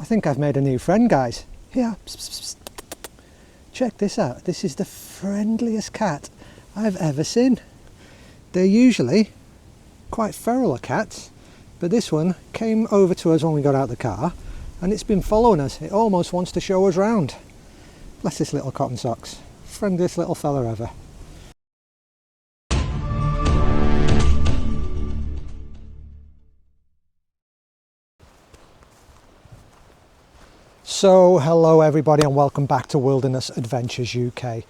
I think I've made a new friend, guys. Here, psst, psst, psst. Check this out. This is the friendliest cat I've ever seen. They're usually quite feral cats, but this one came over to us when we got out of the car, and it's been following us. It almost wants to show us round. Bless this little cotton socks. Friendliest little fella ever. So hello everybody and welcome back to Wilderness Adventures UK,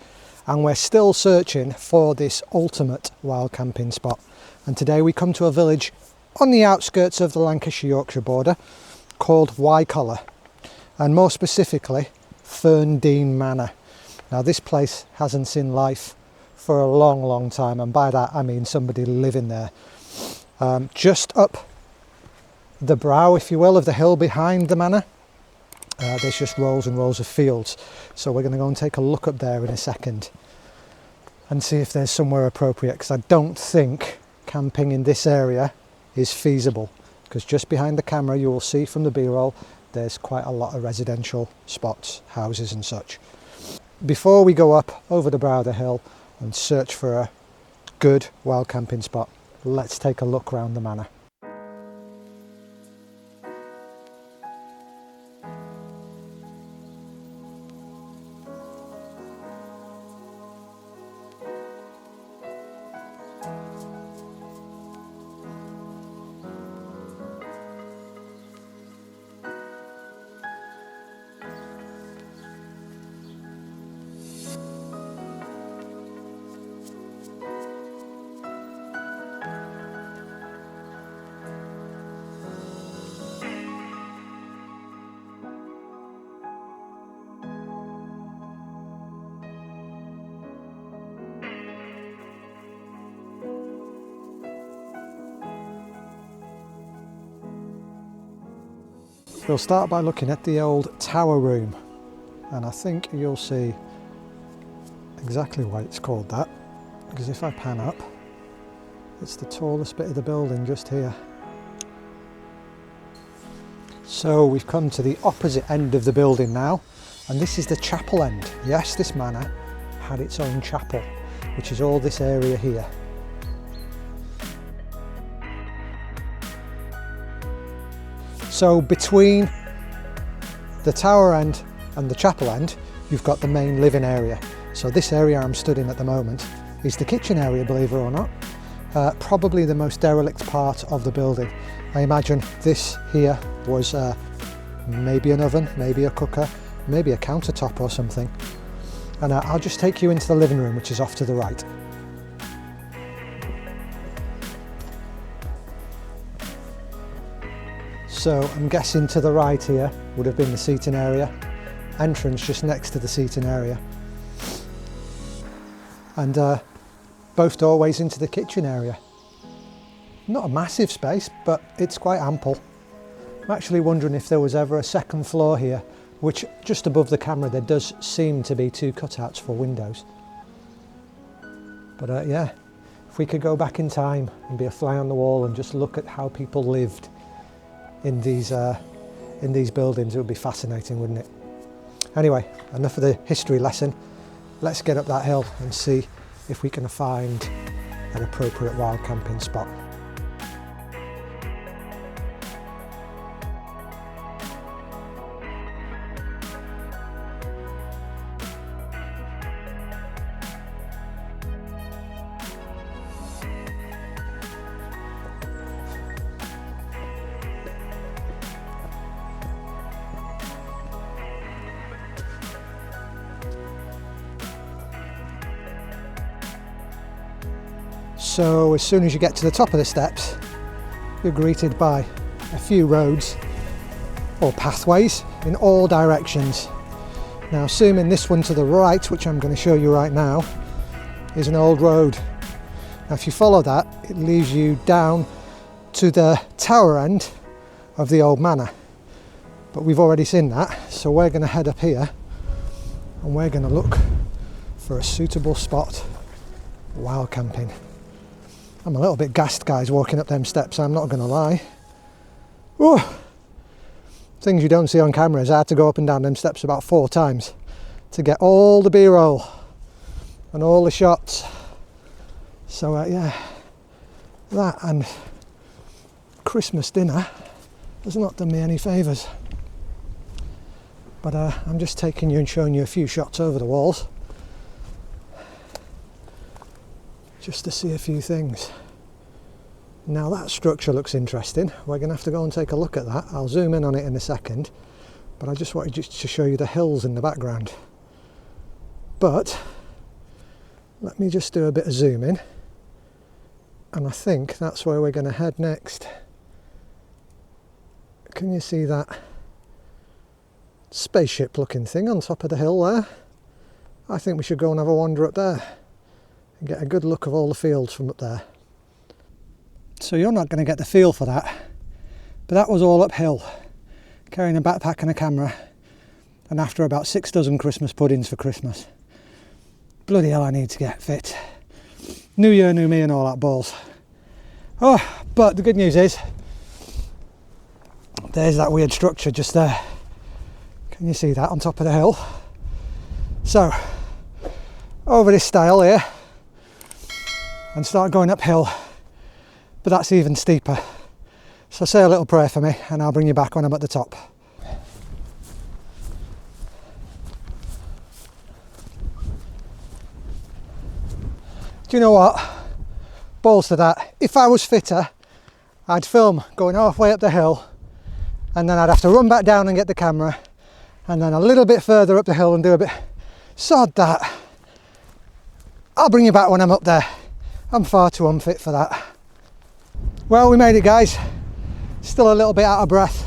and we're still searching for this ultimate wild camping spot, and today we come to a village on the outskirts of the Lancashire-Yorkshire border called Wycoller, and more specifically Ferndean Manor. Now this place hasn't seen life for a long time, and by that I mean somebody living there. Just up the brow, if you will, of the hill behind the manor, there's just rows and rows of fields, so we're going to go and take a look up there in a second and see if there's somewhere appropriate, because I don't think camping in this area is feasible, because just behind the camera you will see from the b-roll there's quite a lot of residential spots, houses and such. Before we go up over the brow of the hill and search for a good wild camping spot, let's take a look around the manor. We'll start by looking at the old tower room, and I think you'll see exactly why it's called that, because if I pan up, it's the tallest bit of the building just here. So we've come to the opposite end of the building now, and this is the chapel end. Yes, this manor had its own chapel, which is all this area here. So between the tower end and the chapel end, you've got the main living area. So this area I'm stood in at the moment is the kitchen area, believe it or not. Probably the most derelict part of the building. I imagine this here was maybe an oven, maybe a cooker, maybe a countertop or something. And I'll just take you into the living room, which is off to the right. So I'm guessing to the right here would have been the seating area, entrance just next to the seating area, and both doorways into the kitchen area. Not a massive space, but it's quite ample. I'm actually wondering if there was ever a second floor here, which just above the camera there does seem to be two cutouts for windows. But yeah, if we could go back in time and be a fly on the wall and just look at how people lived in these buildings, it would be fascinating, wouldn't it? Anyway, enough of the history lesson. Let's get up that hill and see if we can find an appropriate wild camping spot. So as soon as you get to the top of the steps, you're greeted by a few roads or pathways in all directions. Now, assuming this one to the right, which I'm going to show you right now, is an old road. Now if you follow that, it leads you down to the tower end of the old manor. But we've already seen that, so we're going to head up here and we're going to look for a suitable spot wild camping. I'm a little bit gassed, guys, walking up them steps, I'm not going to lie. Ooh. things you don't see on camera is I had to go up and down them steps about 4 times to get all the B-roll and all the shots. So yeah, that and Christmas dinner has not done me any favours. But I'm just taking you and showing you a few shots over the walls just to see a few things. Now that structure looks interesting. We're going to have to go and take a look at that. I'll zoom in on it in a second, but I just wanted to show you the hills in the background. But let me just do a bit of zooming, and I think that's where we're going to head next. Can you see that spaceship looking thing on top of the hill there? I think we should go and have a wander up there and get a good look of all the fields from up there. So you're not going to get the feel for that, but that was all uphill, carrying a backpack and a camera, and after about 6 dozen Christmas puddings for Christmas. Bloody hell, I need to get fit. New year, new me and all that balls. Oh, but the good news is, there's that weird structure just there. Can you see that on top of the hill? So, over this stile here, and start going uphill. But that's even steeper. So say a little prayer for me and I'll bring you back when I'm at the top. Do you know what? Balls to that. If I was fitter, I'd film going halfway up the hill, and then I'd have to run back down and get the camera, and then a little bit further up the hill and do a bit. Sod that. I'll bring you back when I'm up there. I'm far too unfit for that. Well, we made it, guys. Still a little bit out of breath.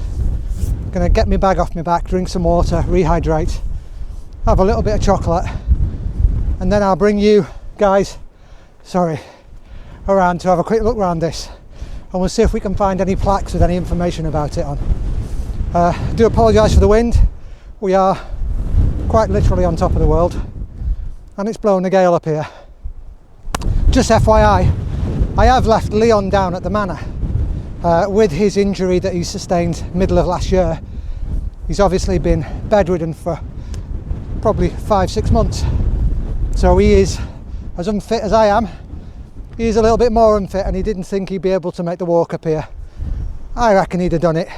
Gonna get my bag off my back, drink some water, rehydrate, have a little bit of chocolate, and then I'll bring you guys, around to have a quick look around this, and we'll see if we can find any plaques with any information about it on. I do apologise for the wind. We are quite literally on top of the world, and it's blowing a gale up here. Just FYI, I have left Leon down at the manor with his injury that he sustained middle of last year. He's obviously been bedridden for probably 5-6 months. So he is as unfit as I am. He's a little bit more unfit, and he didn't think he'd be able to make the walk up here. I reckon he'd have done it.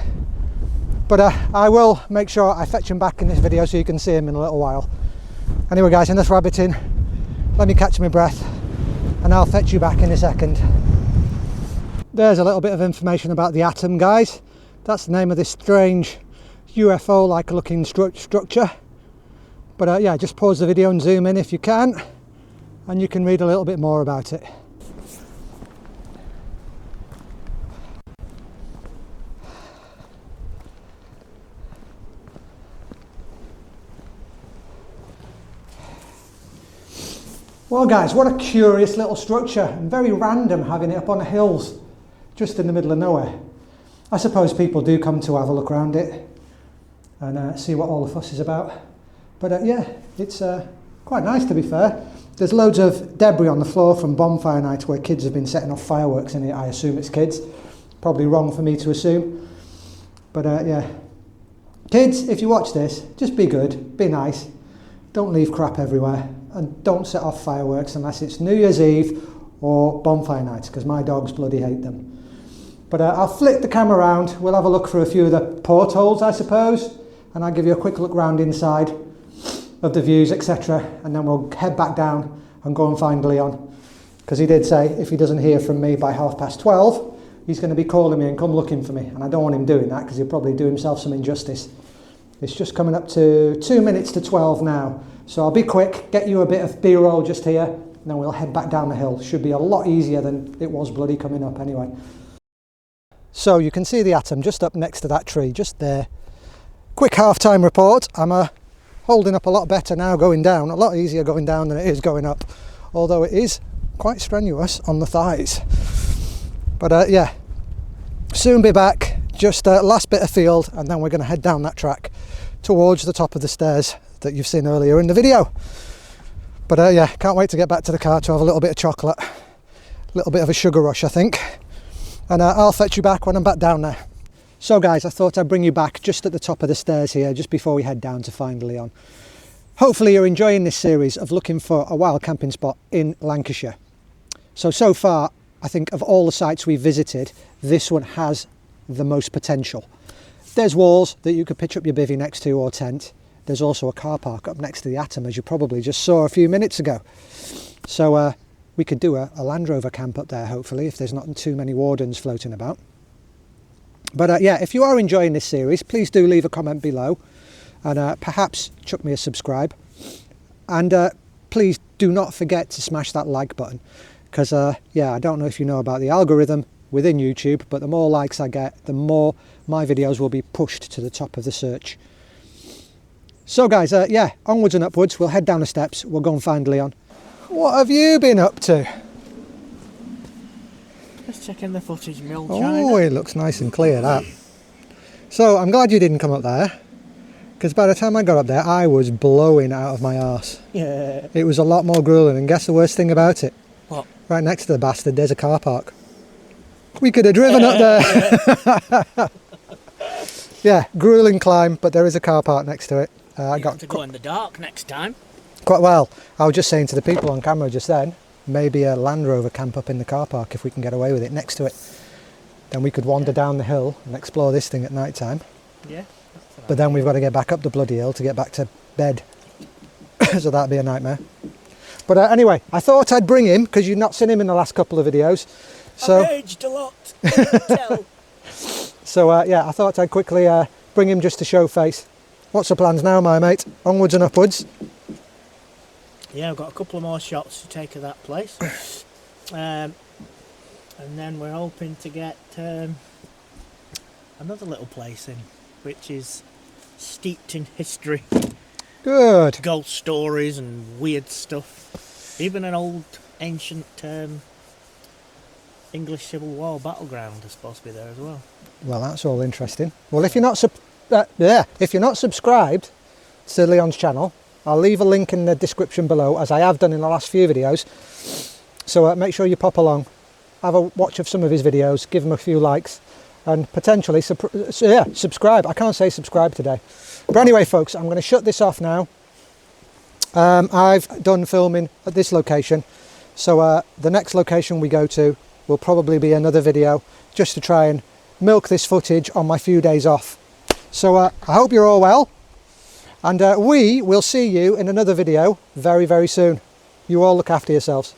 But I will make sure I fetch him back in this video so you can see him in a little while. Anyway guys, enough rabbiting. Let me catch my breath and I'll fetch you back in a second. There's a little bit of information about the atom, guys. That's the name of this strange UFO-like looking structure. But yeah, just pause the video and zoom in if you can, and you can read a little bit more about it. Well guys, what a curious little structure, and very random having it up on the hills, just in the middle of nowhere. I suppose people do come to have a look around it and see what all the fuss is about. But yeah, it's quite nice, to be fair. There's loads of debris on the floor from bonfire nights where kids have been setting off fireworks in it. I assume it's kids. Probably wrong for me to assume. But yeah, kids, if you watch this, just be good, be nice. Don't leave crap everywhere. And don't set off fireworks unless it's New Year's Eve or bonfire nights, because my dogs bloody hate them. But I'll flick the camera around. We'll have a look through a few of the portholes, I suppose, and I'll give you a quick look round inside of the views, etc. And then we'll head back down and go and find Leon, because he did say if he doesn't hear from me by 12:30, he's going to be calling me and come looking for me, and I don't want him doing that because he'll probably do himself some injustice. It's just coming up to 2 minutes to 12 now. So I'll be quick, get you a bit of B-roll just here, and then we'll head back down the hill. Should be a lot easier than it was bloody coming up anyway. So you can see the atom just up next to that tree, just there. Quick half-time report. I'm holding up a lot better now going down, a lot easier going down than it is going up, although it is quite strenuous on the thighs. But yeah, soon be back, just last bit of field, and then we're going to head down that track towards the top of the stairs that you've seen earlier in the video. But yeah, can't wait to get back to the car to have a little bit of chocolate, a little bit of a sugar rush I think, and I'll fetch you back when I'm back down there. So guys, I thought I'd bring you back just at the top of the stairs here, just before we head down to find Leon. Hopefully you're enjoying this series of looking for a wild camping spot in Lancashire. So far, I think of all the sites we've visited, this one has the most potential. There's walls that you could pitch up your bivvy next to or tent. There's also a car park up next to the Atom, as you probably just saw a few minutes ago. So we could do a Land Rover camp up there, hopefully, if there's not too many wardens floating about. But yeah, if you are enjoying this series, please do leave a comment below and perhaps chuck me a subscribe. And please do not forget to smash that like button, because yeah, I don't know if you know about the algorithm within YouTube, but the more likes I get, the more my videos will be pushed to the top of the search. So guys, yeah, onwards and upwards. We'll head down the steps, we'll go and find Leon. What have you been up to? Just checking the footage, Mill Oh, China. it looks nice and clear, that. So I'm glad you didn't come up there, because by the time I got up there, I was blowing out of my arse. Yeah. It was a lot more grueling, and guess the worst thing about it? What? Right next to the bastard, there's a car park. We could have driven up there. Yeah, grueling climb, but there is a car park next to it. I got to go in the dark next time. quite well. I was just saying to the people on camera just then, maybe a Land Rover camp up in the car park if we can get away with it next to it. Then we could wander down the hill and explore this thing at night time. Yeah. But then we've got to get back up the bloody hill to get back to bed. So that'd be a nightmare. But anyway, I thought I'd bring him, because you've not seen him in the last couple of videos. So, I've aged a lot. Tell. so yeah, I thought I'd quickly bring him just to show face. What's the plans now, my mate? Onwards and upwards. Yeah, I've got a couple of more shots to take of that place. And then we're hoping to get another little place in, which is steeped in history. Good. Ghost stories and weird stuff. Even an old, ancient English Civil War battleground is supposed to be there as well. Well, that's all interesting. Well, if you're not if you're not subscribed to Leon's channel, I'll leave a link in the description below, as I have done in the last few videos. So make sure you pop along, have a watch of some of his videos, give him a few likes, and potentially subscribe. I can't say subscribe today. But anyway, folks, I'm going to shut this off now. I've done filming at this location, so the next location we go to will probably be another video, just to try and milk this footage on my few days off. So I hope you're all well, and we will see you in another video very, very soon. You all look after yourselves.